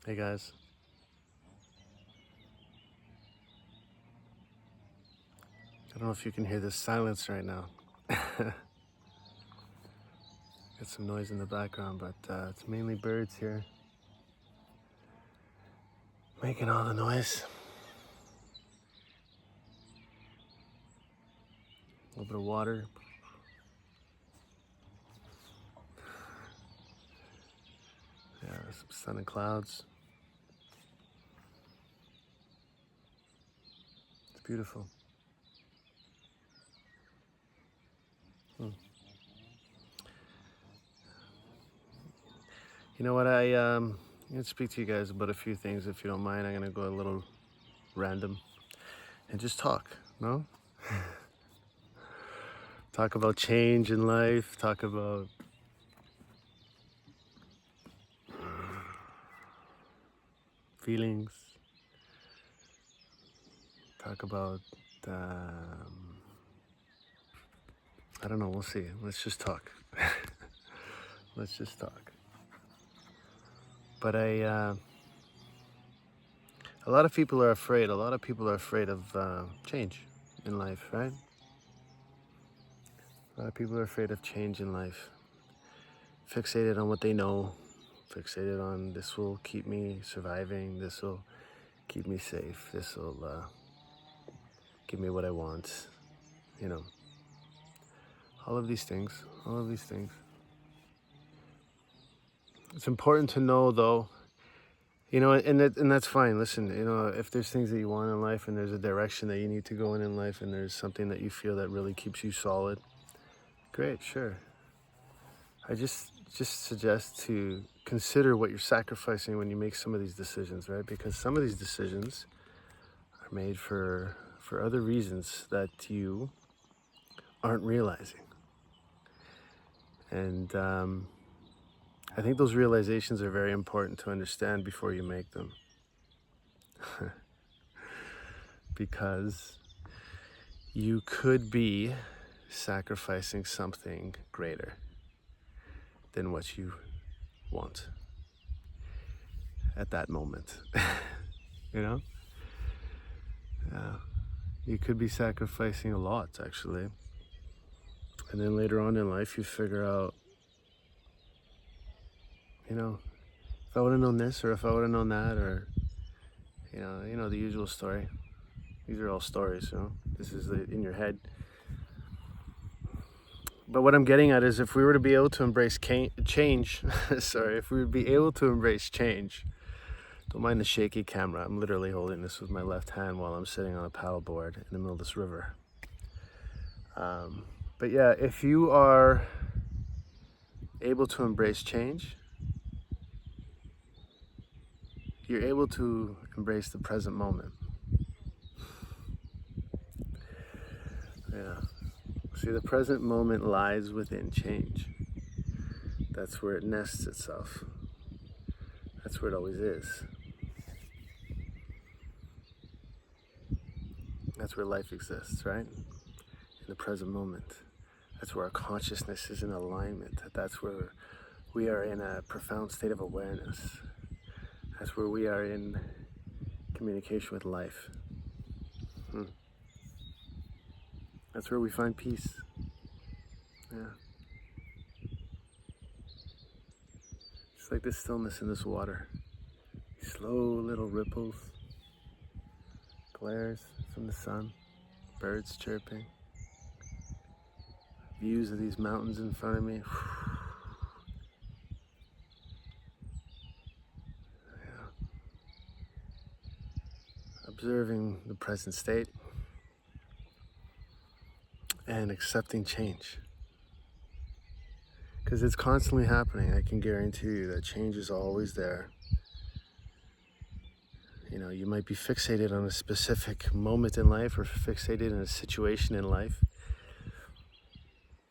Hey guys, I don't know if you can hear this silence right now. Got some noise in the background, but it's mainly birds here making all the noise. A little bit of water. Yeah, some sun and clouds. It's beautiful. Hmm. You know what? I'm gonna speak to you guys about a few things, if you don't mind. I'm gonna go a little random and just talk. No? Talk about change in life. Talk about feelings. Talk about I don't know. We'll see. Let's just talk. Let's just talk. But a lot of people are afraid. A lot of people are afraid of change in life, right? A lot of people are afraid of change in life. Fixated on what they know. Fixated on this will keep me surviving. This will keep me safe. This will give me what I want. You know, all of these things. All of these things. It's important to know, though. And that's fine. Listen, if there's things that you want in life and there's a direction that you need to go in life and there's something that you feel that really keeps you solid, great, sure. I just suggest to consider what you're sacrificing when you make some of these decisions, right? Because some of these decisions are made for other reasons that you aren't realizing. And I think those realizations are very important to understand before you make them. Because you could be sacrificing something greater than what you want at that moment. you know yeah, you could be sacrificing a lot, actually, and then later on in life you figure out, if I would have known this, or if I would have known that, or the usual story. These are all stories. This is in your head. But what I'm getting at is, if we were to be able to embrace change, sorry, if we would be able to embrace change, don't mind the shaky camera. I'm literally holding this with my left hand while I'm sitting on a paddleboard in the middle of this river. But yeah, if you are able to embrace change, you're able to embrace the present moment. Yeah. See, the present moment lies within change. That's where it nests itself. That's where it always is. That's where life exists, right? In the present moment. That's where our consciousness is in alignment. That's where we are in a profound state of awareness. That's where we are in communication with life. That's where we find peace. Yeah. It's like this stillness in this water. Slow little ripples, glares from the sun, birds chirping, views of these mountains in front of me. Yeah. Observing the present state and accepting change. Because it's constantly happening. I can guarantee you that change is always there. You might be fixated on a specific moment in life or fixated in a situation in life,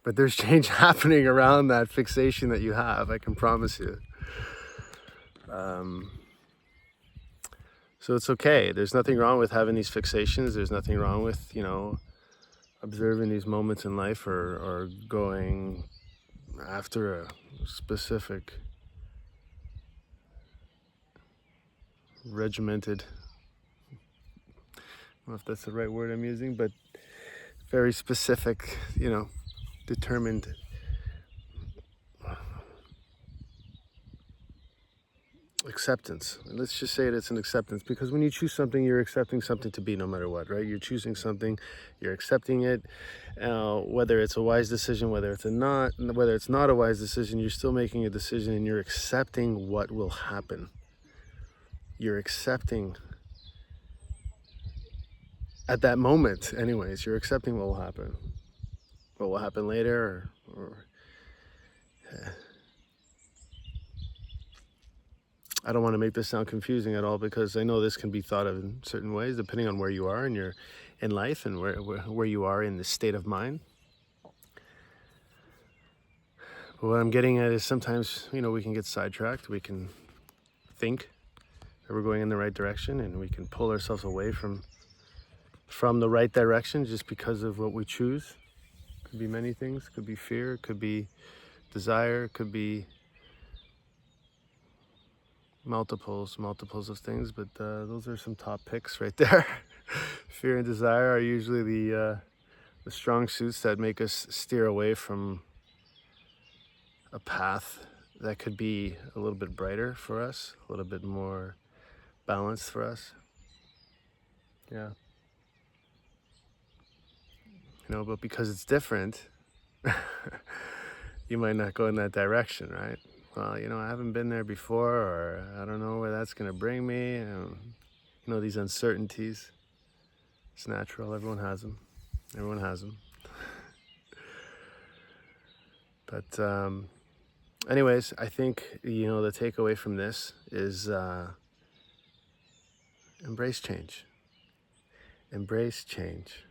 but there's change happening around that fixation that you have, I can promise you. So it's okay. There's nothing wrong with having these fixations. There's nothing wrong with, observing these moments in life, or going after a specific regimented, I don't know if that's the right word I'm using, but very specific, determined acceptance. And let's just say it's an acceptance, because when you choose something, you're accepting something to be no matter what, right? You're choosing something, you're accepting it, whether it's a wise decision, whether it's not a wise decision, you're still making a decision, and you're accepting what will happen. You're accepting at that moment, anyways, you're accepting what will happen later, or I don't want to make this sound confusing at all, because I know this can be thought of in certain ways depending on where you are in life, and where you are in the state of mind. But what I'm getting at is sometimes, we can get sidetracked. We can think that we're going in the right direction, and we can pull ourselves away from the right direction just because of what we choose. Could be many things. Could be fear. Could be desire. Could be multiples of things, but those are some top picks right there. Fear and desire are usually the strong suits that make us steer away from a path that could be a little bit brighter for us, a little bit more balanced for us. Yeah. But because it's different, you might not go in that direction, right? Well, I haven't been there before, or I don't know where that's going to bring me. These uncertainties. It's natural. Everyone has them. But anyways, I think, the takeaway from this is embrace change. Embrace change.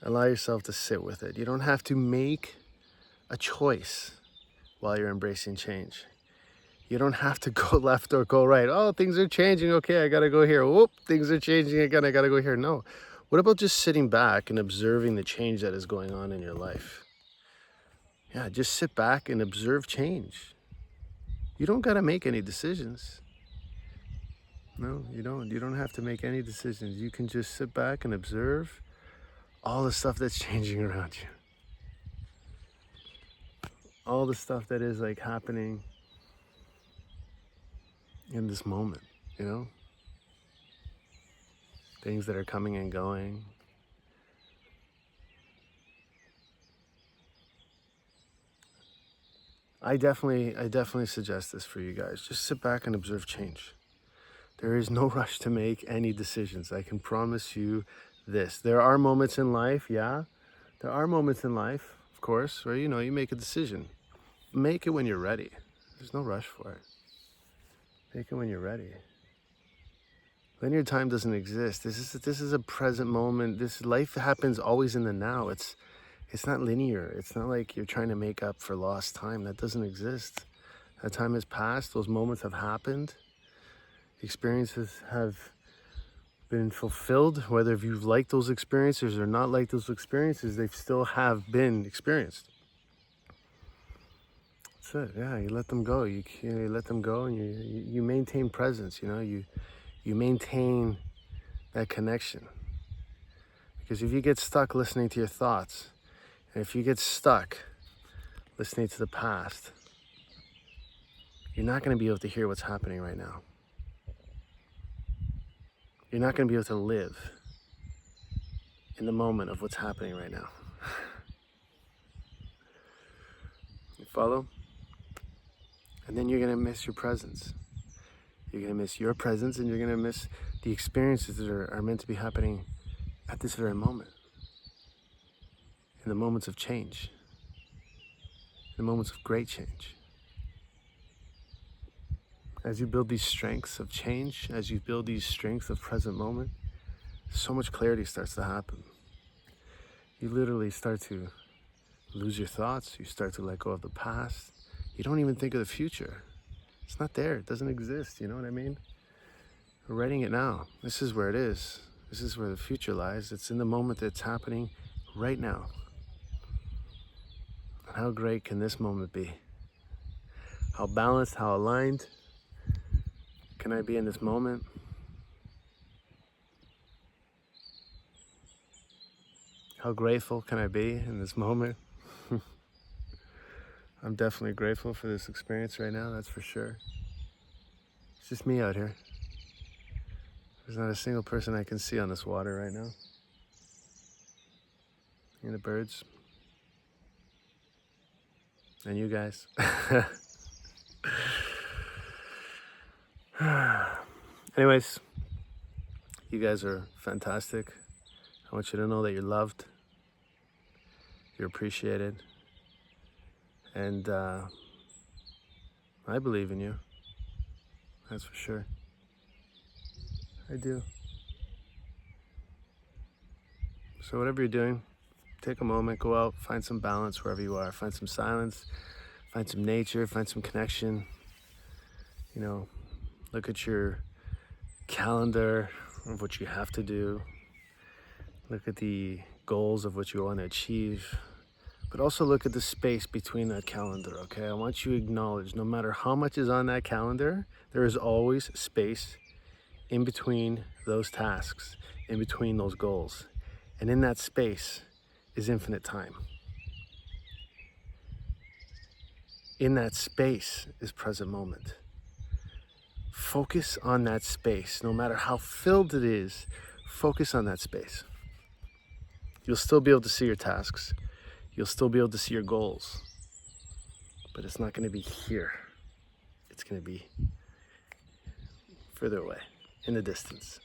Allow yourself to sit with it. You don't have to make a choice while you're embracing change. You don't have to go left or go right. Oh, things are changing. Okay, I gotta go here. Whoop, things are changing again. I gotta go here. No. What about just sitting back and observing the change that is going on in your life? Yeah, just sit back and observe change. You don't gotta make any decisions. No, you don't. You don't have to make any decisions. You can just sit back and observe all the stuff that's changing around you. All the stuff that is happening in this moment, things that are coming and going. I definitely suggest this for you guys. Just sit back and observe change. There is no rush to make any decisions. I can promise you this. There are moments in life, there are moments in life, of course, where you make a decision. Make it when you're ready. There's no rush for it. Make it when you're ready. Linear time doesn't exist. This is a present moment. This life happens always in the now. It's not linear. It's not like you're trying to make up for lost time. That doesn't exist. That time has passed. Those moments have happened. Experiences have been fulfilled. Whether if you've liked those experiences or not liked those experiences, they still have been experienced. That's it. Yeah, you let them go. You let them go, and you maintain presence. You maintain that connection. Because if you get stuck listening to your thoughts, and if you get stuck listening to the past, you're not going to be able to hear what's happening right now. You're not going to be able to live in the moment of what's happening right now. You follow? And then you're going to miss your presence. You're going to miss your presence, and you're going to miss the experiences that are meant to be happening at this very moment. In the moments of change. In the moments of great change. As you build these strengths of change, as you build these strengths of present moment, so much clarity starts to happen. You literally start to lose your thoughts. You start to let go of the past. You don't even think of the future. It's not there. It doesn't exist. You know what I mean? We're writing it now. This is where it is. This is where the future lies. It's in the moment that's happening right now. And how great can this moment be? How balanced, how aligned, can I be in this moment? How grateful can I be in this moment? I'm definitely grateful for this experience right now, that's for sure. It's just me out here. There's not a single person I can see on this water right now. And the birds. And you guys. Anyways, you guys are fantastic. I want you to know that you're loved, you're appreciated, and I believe in you. That's for sure. I do. So whatever you're doing, take a moment, go out, find some balance wherever you are. Find some silence, find some nature, find some connection. You know, look at your calendar of what you have to do. Look at the goals of what you want to achieve. But also look at the space between that calendar, okay? I want you to acknowledge no matter how much is on that calendar, there is always space in between those tasks, in between those goals. And in that space is infinite time. In that space is present moment. Focus on that space. No matter how filled it is, focus on that space. You'll still be able to see your tasks. You'll still be able to see your goals. But it's not going to be here. It's going to be further away, in the distance.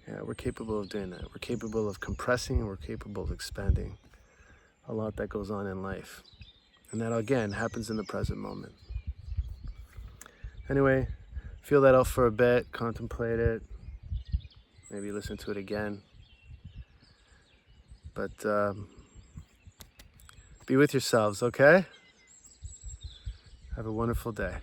Yeah, we're capable of doing that. We're capable of compressing and we're capable of expanding. A lot that goes on in life. And that, again, happens in the present moment. Anyway, feel that out for a bit, contemplate it, maybe listen to it again. But be with yourselves, okay? Have a wonderful day.